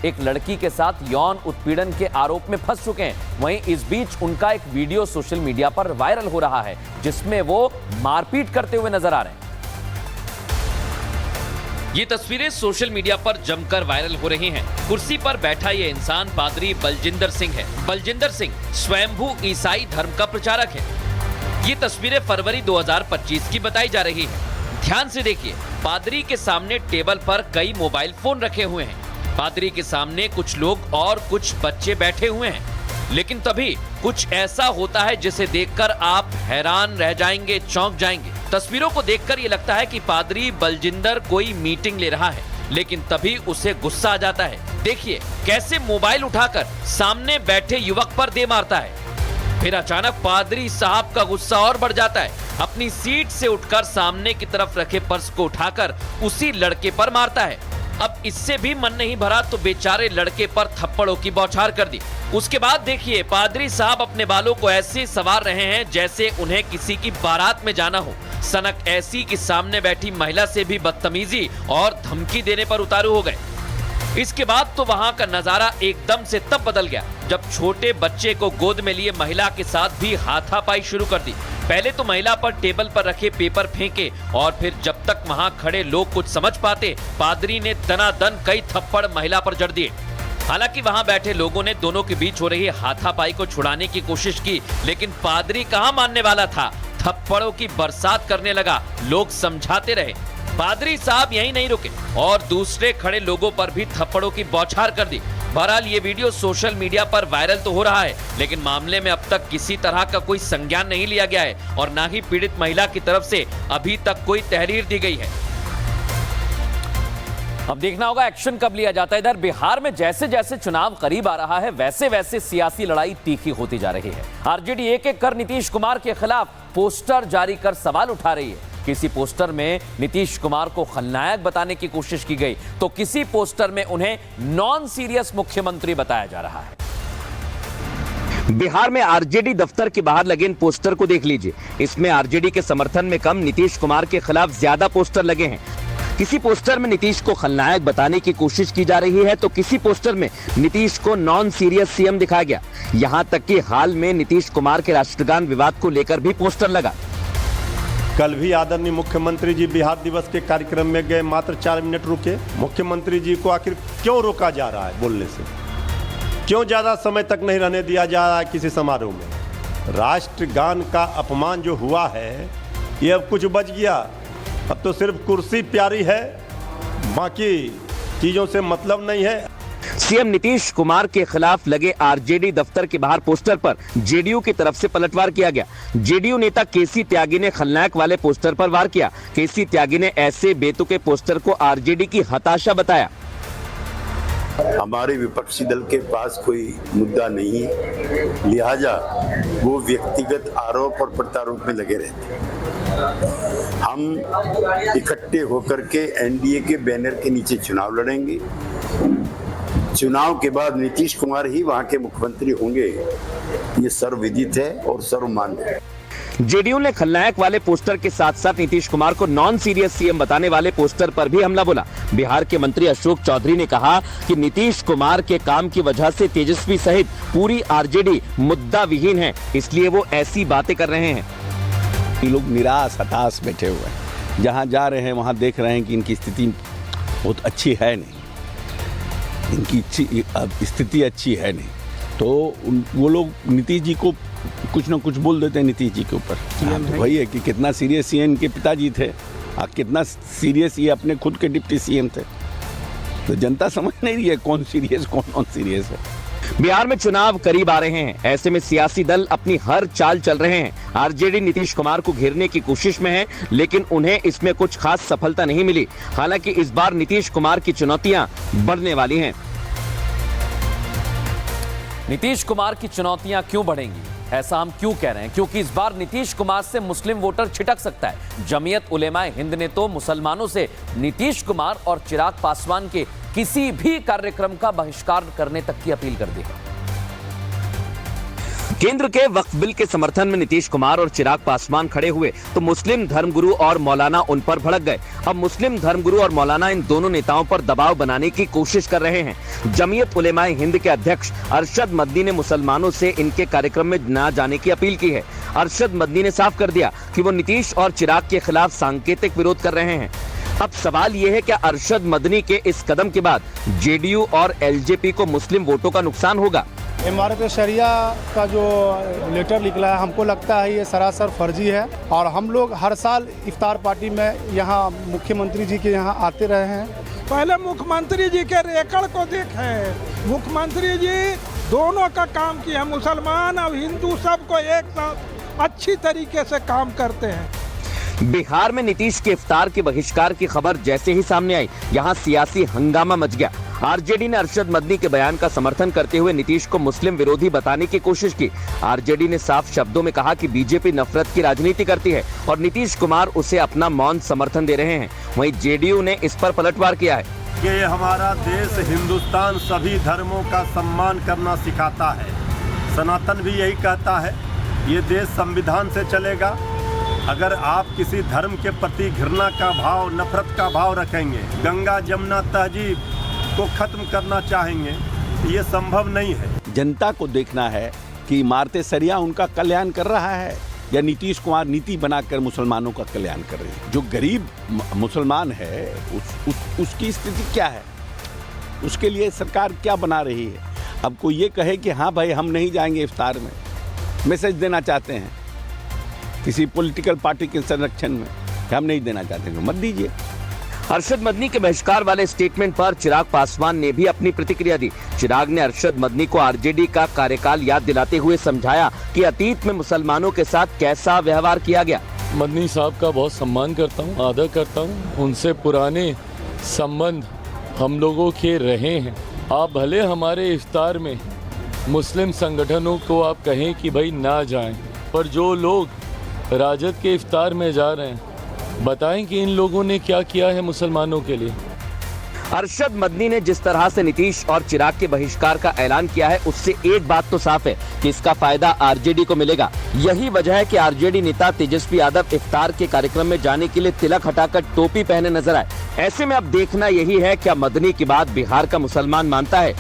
एक लड़की के साथ यौन उत्पीड़न के आरोप में फंस चुके हैं। वहीं इस बीच उनका एक वीडियो सोशल मीडिया पर वायरल हो रहा है जिसमें वो मारपीट करते हुए नजर आ रहे हैं। ये तस्वीरें सोशल मीडिया पर जमकर वायरल हो रही हैं। कुर्सी पर बैठा ये इंसान पादरी बलजिंदर सिंह है। बलजिंदर सिंह स्वयंभू ईसाई धर्म का प्रचारक है। ये तस्वीरें फरवरी 2025 की बताई जा रही है। ध्यान से देखिए, पादरी के सामने टेबल पर कई मोबाइल फोन रखे हुए हैं। पादरी के सामने कुछ लोग और कुछ बच्चे बैठे हुए हैं, लेकिन तभी कुछ ऐसा होता है जिसे देखकर आप हैरान रह जाएंगे, चौंक जाएंगे। तस्वीरों को देखकर ये लगता है कि पादरी बलजिंदर कोई मीटिंग ले रहा है, लेकिन तभी उसे गुस्सा आ जाता है। देखिए कैसे मोबाइल उठाकर सामने बैठे युवक पर दे मारता है। फिर अचानक पादरी साहब का गुस्सा और बढ़ जाता है। अपनी सीट से उठकर सामने की तरफ रखे पर्स को उठाकर उसी लड़के पर मारता है। अब इससे भी मन नहीं भरा तो बेचारे लड़के पर थप्पड़ों की बौछार कर दी। उसके बाद देखिए पादरी साहब अपने बालों को ऐसे संवार रहे हैं जैसे उन्हें किसी की बारात में जाना हो। सनक ऐसी कि सामने बैठी महिला से भी बदतमीजी और धमकी देने पर उतारू हो गए। इसके बाद तो वहां का नजारा एकदम से तब बदल गया जब छोटे बच्चे को गोद में लिए महिला के साथ भी हाथापाई शुरू कर दी। पहले तो महिला पर टेबल पर रखे पेपर फेंके और फिर जब तक वहां खड़े लोग कुछ समझ पाते, पादरी ने दनादन कई थप्पड़ महिला पर जड़ दिए। हालांकि वहां बैठे लोगों ने दोनों के बीच हो रही हाथापाई को छुड़ाने की कोशिश की, लेकिन पादरी कहां मानने वाला था। थप्पड़ों की बरसात करने लगा। लोग समझाते रहे। पादरी साहब यहीं नहीं रुके और दूसरे खड़े लोगों पर भी थप्पड़ों की बौछार कर दी। बहरहाल ये वीडियो सोशल मीडिया पर वायरल तो हो रहा है, लेकिन मामले में अब तक किसी तरह का कोई संज्ञान नहीं लिया गया है और न ही पीड़ित महिला की तरफ से अभी तक कोई तहरीर दी गई है। अब देखना होगा एक्शन कब लिया जाता है। इधर बिहार में जैसे जैसे चुनाव करीब आ रहा है वैसे वैसे सियासी लड़ाई तीखी होती जा रही है। आरजेडी एक एक कर नीतीश कुमार के खिलाफ पोस्टर जारी कर सवाल उठा रही है। किसी पोस्टर में नीतीश कुमार को खलनायक बताने की कोशिश की गई तो किसी पोस्टर में उन्हें नॉन सीरियस मुख्यमंत्री बताया जा रहा है। बिहार में आरजेडी दफ्तर के बाहर लगे इन पोस्टर को देख लीजिए। इसमें आरजेडी के समर्थन में कम, नीतीश कुमार के खिलाफ ज्यादा पोस्टर लगे हैं। किसी पोस्टर में नीतीश को खलनायक बताने की कोशिश की जा रही है तो किसी पोस्टर में नीतीश को नॉन सीरियस सीएम दिखाया गया। यहां तक कि हाल में नीतीश कुमार के राष्ट्रगान विवाद को लेकर भी पोस्टर लगा। कल भी आदरणीय मुख्यमंत्री जी बिहार दिवस के कार्यक्रम में गए, मात्र 4 मिनट रुके। मुख्यमंत्री जी को आखिर क्यों रोका जा रहा है बोलने से? क्यों ज्यादा समय तक नहीं रहने दिया जा रहा है किसी समारोह में? राष्ट्रगान का अपमान जो हुआ है ये अब कुछ बच गया। अब तो सिर्फ कुर्सी प्यारी है, बाकी चीजों से मतलब नहीं है। सीएम नीतीश कुमार के खिलाफ लगे आरजेडी दफ्तर के बाहर पोस्टर पर जेडीयू की तरफ से पलटवार किया गया। जेडीयू नेता केसी त्यागी ने खलनायक वाले पोस्टर पर वार किया। केसी त्यागी ने ऐसे बेतुके पोस्टर को आरजेडी की हताशा बताया। हमारे विपक्षी दल के पास कोई मुद्दा नहीं है, लिहाजा वो व्यक्तिगत आरोप और प्रत्यारोप में लगे रहते हैं। हम इकट्ठे होकर के एनडीए के बैनर के नीचे चुनाव लड़ेंगे। चुनाव के बाद नीतीश कुमार ही वहां के मुख्यमंत्री होंगे, ये सर्वविदित है और सर्वमान्य है। जेडीयू ने खलनायक वाले पोस्टर के साथ साथ नीतीश कुमार को नॉन सीरियस सीएम बताने वाले पोस्टर पर भी हमला बोला। बिहार के मंत्री अशोक चौधरी ने कहा कि नीतीश कुमार के काम की वजह से तेजस्वी सहित पूरी आरजेडी मुद्दा विहीन है, इसलिए वो ऐसी बातें कर रहे हैं। ये लोग निराश हताश बैठे हुए हैं। जहां जा रहे हैं वहां देख रहे हैं कि इनकी स्थिति बहुत अच्छी है नहीं, इनकी स्थिति अच्छी है नहीं, तो वो लोग नीतीश जी को कुछ ना कुछ बोल देते हैं नीतीश जी के ऊपर। तो वही है कि कितना सीरियस ये इनके पिताजी थे और कितना सीरियस ये अपने खुद के डिप्टी सीएम थे। तो जनता समझ नहीं रही है कौन सीरियस कौन नॉन सीरियस है। बिहार में चुनाव करीब आ रहे हैं, ऐसे में सियासी दल अपनी हर चाल चल रहे हैं। आरजेडी नीतीश कुमार को घेरने की कोशिश में है, लेकिन उन्हें इसमें कुछ खास सफलता नहीं मिली। हालांकि इस बार नीतीश कुमार की चुनौतियां बढ़ने वाली हैं। नीतीश कुमार की चुनौतियां क्यों बढ़ेंगी, ऐसा हम क्यों कह रहे हैं? क्योंकि इस बार नीतीश कुमार से मुस्लिम वोटर छिटक सकता है। जमीयत उलेमाए हिंद ने तो मुसलमानों से नीतीश कुमार और चिराग पासवान के किसी भी कार्यक्रम का बहिष्कार करने तक की अपील कर दी है। केंद्र के वक्फ बिल के समर्थन में नीतीश कुमार और चिराग पासवान खड़े हुए तो मुस्लिम धर्मगुरु और मौलाना उन पर भड़क गए। अब मुस्लिम धर्मगुरु और मौलाना इन दोनों नेताओं पर दबाव बनाने की कोशिश कर रहे हैं। जमीयत उलेमाए हिंद के अध्यक्ष अरशद मदनी ने मुसलमानों से इनके कार्यक्रम में न जाने की अपील की है। अरशद मदनी ने साफ कर दिया कि वो नीतीश और चिराग के खिलाफ सांकेतिक विरोध कर रहे हैं। अब सवाल ये है, क्या अरशद मदनी के इस कदम के बाद जेडीयू और एलजेपी को मुस्लिम वोटों का नुकसान होगा? इमारत शरिया का जो लेटर निकला है, हमको लगता है ये सरासर फर्जी है। और हम लोग हर साल इफ्तार पार्टी में यहाँ मुख्यमंत्री जी के यहाँ आते रहे हैं। पहले मुख्यमंत्री जी के रेकॉर्ड को देखें। मुख्यमंत्री जी दोनों का काम किया, मुसलमान और हिंदू सबको एक साथ अच्छी तरीके से काम करते हैं। बिहार में नीतीश के इफ्तार के बहिष्कार की खबर जैसे ही सामने आई, यहाँ सियासी हंगामा मच गया। आरजेडी ने अरशद मदनी के बयान का समर्थन करते हुए नीतीश को मुस्लिम विरोधी बताने की कोशिश की। आरजेडी ने साफ शब्दों में कहा कि बीजेपी नफरत की राजनीति करती है और नीतीश कुमार उसे अपना मौन समर्थन दे रहे हैं। वहीं जेडीयू ने इस पर पलटवार किया है कि ये हमारा देश हिंदुस्तान सभी धर्मों का सम्मान करना सिखाता है। सनातन भी यही कहता है, ये देश संविधान से चलेगा। अगर आप किसी धर्म के प्रति घृणा का भाव, नफरत का भाव रखेंगे, गंगा जमुना तहजीब को खत्म करना चाहेंगे, ये संभव नहीं है। जनता को देखना है कि इमारत शरिया उनका कल्याण कर रहा है या नीतीश कुमार नीति बनाकर मुसलमानों का कल्याण कर रहे हैं। जो गरीब मुसलमान है उसकी स्थिति क्या है, उसके लिए सरकार क्या बना रही है? अब कोई ये कहे कि हाँ भाई हम नहीं जाएंगे इफ्तार में, मैसेज देना चाहते हैं किसी पॉलिटिकल पार्टी के संरक्षण में, हम नहीं देना चाहते तो मत दीजिए। अरशद मदनी के बहिष्कार वाले स्टेटमेंट पर चिराग पासवान ने भी अपनी प्रतिक्रिया दी। चिराग ने अरशद मदनी को आरजेडी का कार्यकाल याद दिलाते हुए समझाया कि अतीत में मुसलमानों के साथ कैसा व्यवहार किया गया। मदनी साहब का बहुत सम्मान करता हूँ, आदर करता हूँ। उनसे पुराने संबंध हम लोगों के रहे हैं। आप भले हमारे इफ्तार में मुस्लिम संगठनों को आप कहें कि भाई ना जाएं, पर जो लोग राजद के इफ्तार में जा रहे हैं, बताएं कि इन लोगों ने क्या किया है मुसलमानों के लिए। अरशद मदनी ने जिस तरह से नीतीश और चिराग के बहिष्कार का ऐलान किया है, उससे एक बात तो साफ है कि इसका फायदा आरजेडी को मिलेगा। यही वजह है कि आरजेडी नेता तेजस्वी यादव इफ्तार के कार्यक्रम में जाने के लिए तिलक हटाकर टोपी पहने नजर आए। ऐसे में अब देखना यही है, क्या मदनी की बात बिहार का मुसलमान मानता है